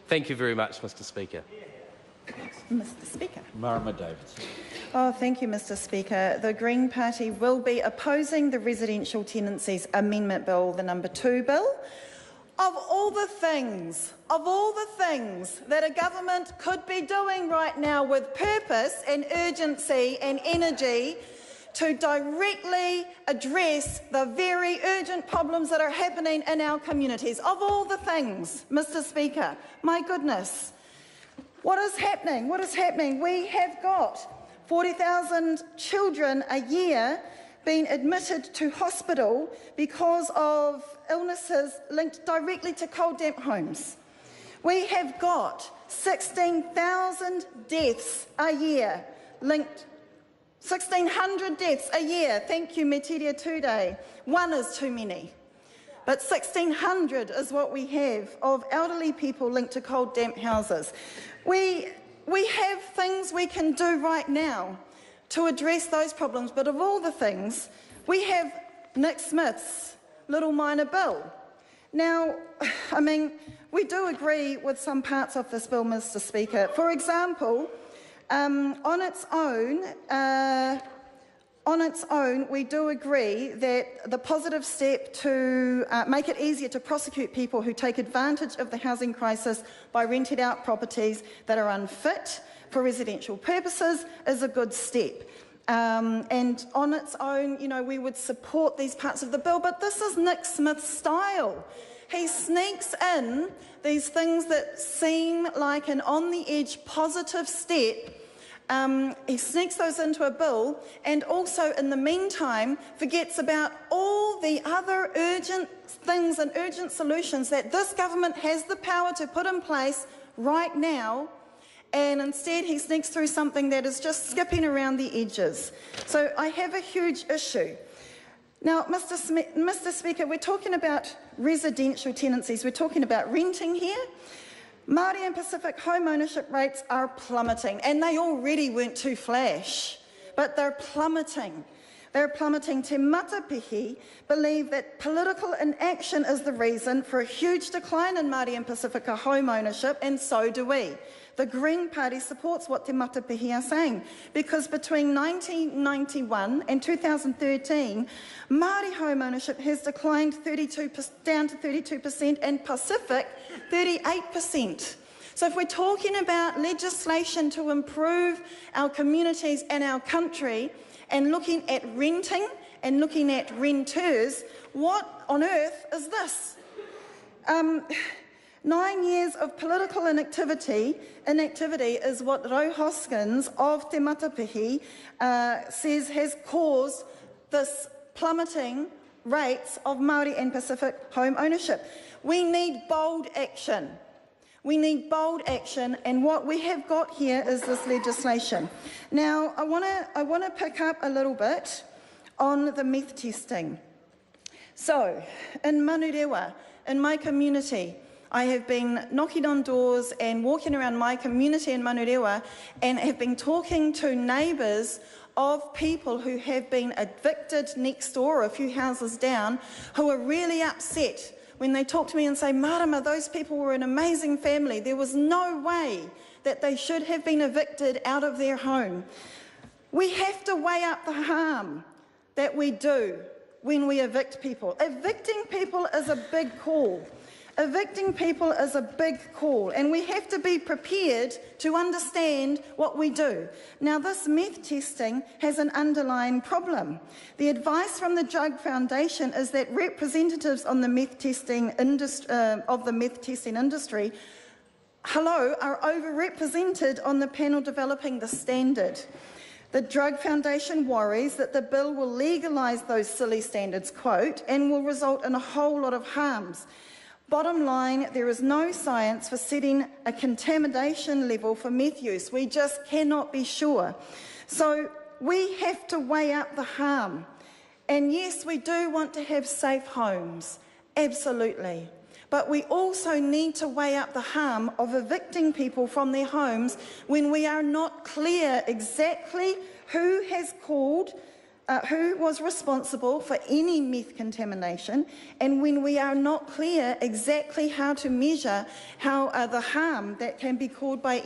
Thank you very much, Mr Speaker. Mr Speaker. Marama Davidson. Oh, thank you, Mr Speaker. The Green Party will be opposing the Residential Tenancies Amendment Bill, the number 2 bill. Of all the things that a government could be doing right now with purpose and urgency and energy to directly address the very urgent problems that are happening in our communities. Of all the things, Mr Speaker, my goodness, what is happening? What is happening? We have got 40,000 children a year being admitted to hospital because of illnesses linked directly to cold damp homes. We have got 16,000 deaths a year linked 1,600 deaths a year. Thank you, Me Tiria Tude. One is too many. But 1,600 is what we have of elderly people linked to cold, damp houses. We have things we can do right now to address those problems, but of all the things, we have Nick Smith's little minor bill. Now, I mean, we do agree with some parts of this bill, Mr Speaker. For example, on its own, we do agree that the positive step to make it easier to prosecute people who take advantage of the housing crisis by renting out properties that are unfit for residential purposes is a good step. And on its own, you know, we would support these parts of the bill, but this is Nick Smith's style. He sneaks in these things that seem like an on-the-edge positive step. He sneaks those into a bill and also, in the meantime, forgets about all the other urgent things and urgent solutions that this government has the power to put in place right now, and instead he sneaks through something that is just skipping around the edges. So I have a huge issue. Now, Mr Speaker, we're talking about residential tenancies. We're talking about renting here. Māori and Pacific home ownership rates are plummeting, and they already weren't too flash, but they're plummeting. They're plummeting. Te Matapihi believe that political inaction is the reason for a huge decline in Māori and Pasifika home ownership, and so do we. The Green Party supports what Te Matapihi are saying, because between 1991 and 2013, Māori home ownership has declined down to 32%, and Pacific 38%. So if we're talking about legislation to improve our communities and our country, and looking at renting and looking at renters, what on earth is this? 9 years of political inactivity is what Roe Hoskins of Te Matapihi says has caused this plummeting rates of Māori and Pacific home ownership. We need bold action. We need bold action, and what we have got here is this legislation. Now, I want to pick up a little bit on the meth testing. So, in Manurewa, in my community, I have been knocking on doors and walking around my community in Manurewa and have been talking to neighbours of people who have been evicted next door or a few houses down, who are really upset when they talk to me and say, Marama, those people were an amazing family. There was no way that they should have been evicted out of their home. We have to weigh up the harm that we do when we evict people. Evicting people is a big call. Evicting people is a big call, and we have to be prepared to understand what we do. Now, this meth testing has an underlying problem. The advice from the Drug Foundation is that representatives on the meth testing industry, are overrepresented on the panel developing the standard. The Drug Foundation worries that the bill will legalise those silly standards, quote, and will result in a whole lot of harms. Bottom line, there is no science for setting a contamination level for meth use. We just cannot be sure. So we have to weigh up the harm. And yes, we do want to have safe homes, absolutely. But we also need to weigh up the harm of evicting people from their homes when we are not clear exactly who has called who was responsible for any meth contamination, and when we are not clear exactly how to measure the harm that can be caused by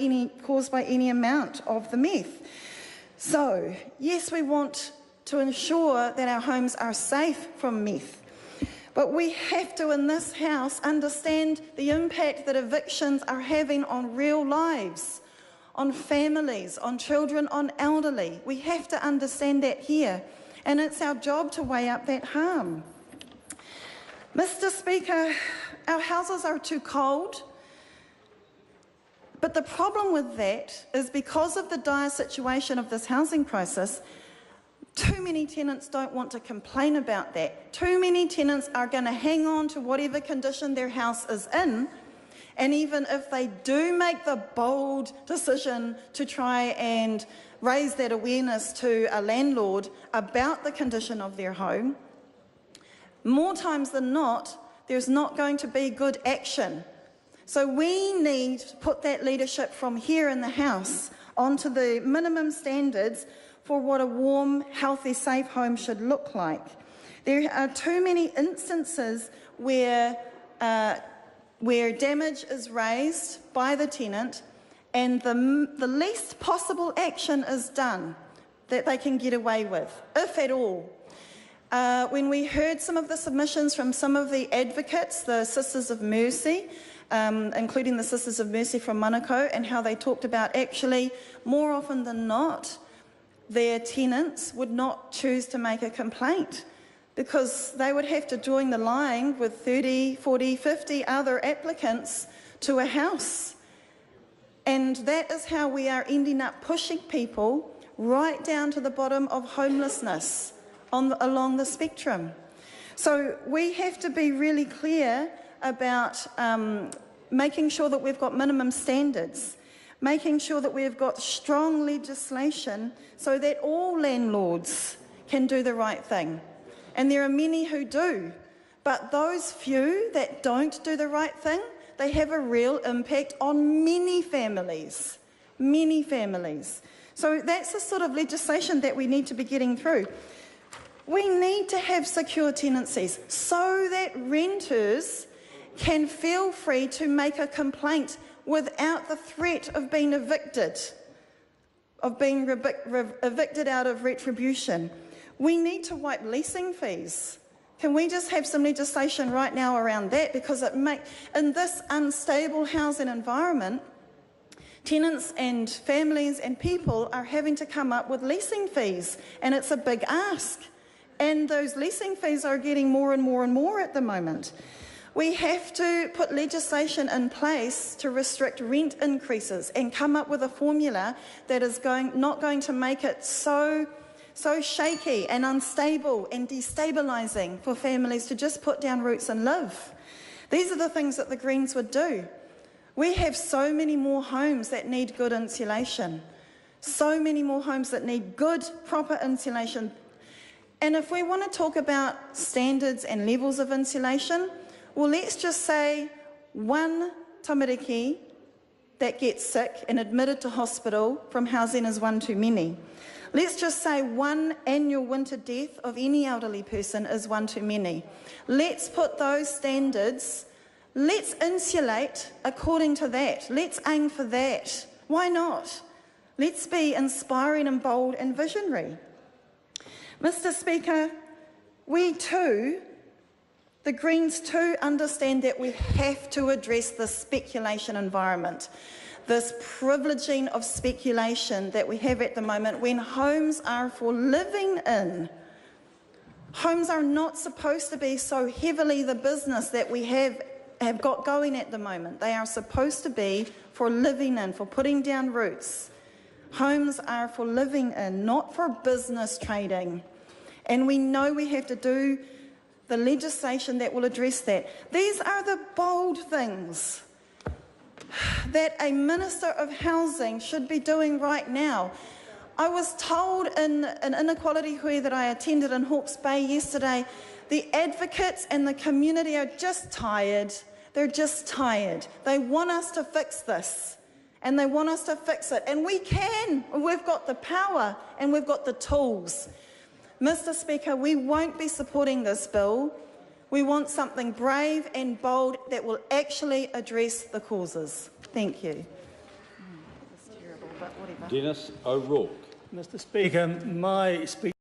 any amount of the meth. So, yes, we want to ensure that our homes are safe from meth, but we have to, in this House, understand the impact that evictions are having on real lives, on families, on children, on elderly. We have to understand that here, and it's our job to weigh up that harm. Mr. Speaker, our houses are too cold, but the problem with that is because of the dire situation of this housing crisis, too many tenants don't want to complain about that. Too many tenants are going to hang on to whatever condition their house is in, and even if they do make the bold decision to try and raise that awareness to a landlord about the condition of their home, more times than not, there's not going to be good action. So we need to put that leadership from here in the House onto the minimum standards for what a warm, healthy, safe home should look like. There are too many instances where damage is raised by the tenant and the least possible action is done that they can get away with, if at all. When we heard some of the submissions from some of the advocates, the Sisters of Mercy, including the Sisters of Mercy from Manukau, and how they talked about actually, more often than not, their tenants would not choose to make a complaint because they would have to join the line with 30, 40, 50 other applicants to a house. And that is how we are ending up pushing people right down to the bottom of homelessness along the spectrum. So we have to be really clear about making sure that we've got minimum standards, making sure that we've got strong legislation so that all landlords can do the right thing. And there are many who do, but those few that don't do the right thing, they have a real impact on many families, many families. So that's the sort of legislation that we need to be getting through. We need to have secure tenancies so that renters can feel free to make a complaint without the threat of being evicted, of being evicted out of retribution. We need to wipe leasing fees. Can we just have some legislation right now around that? Because in this unstable housing environment, tenants and families and people are having to come up with leasing fees, and it's a big ask. And those leasing fees are getting more and more and more at the moment. We have to put legislation in place to restrict rent increases and come up with a formula that is not going to make it so shaky and unstable and destabilising for families to just put down roots and live. These are the things that the Greens would do. We have so many more homes that need good insulation, so many more homes that need good, proper insulation. And if we want to talk about standards and levels of insulation, well, let's just say one tamariki that gets sick and admitted to hospital from housing is one too many. Let's just say one annual winter death of any elderly person is one too many. Let's put those standards, let's insulate according to that. Let's aim for that. Why not? Let's be inspiring and bold and visionary. Mr. Speaker, we too, the Greens too, understand that we have to address the speculation environment, this privileging of speculation that we have at the moment when homes are for living in. Homes are not supposed to be so heavily the business that we have got going at the moment. They are supposed to be for living in, for putting down roots. Homes are for living in, not for business trading. And we know we have to do the legislation that will address that. These are the bold things that a Minister of Housing should be doing right now. I was told in an inequality hui that I attended in Hawke's Bay yesterday, the advocates and the community are just tired. They're just tired. They want us to fix this, and they want us to fix it. And we can. We've got the power and we've got the tools. Mr Speaker, we won't be supporting this bill. We want something brave and bold that will actually address the causes. Thank you. Dennis O'Rourke. Mr Speaker, my speech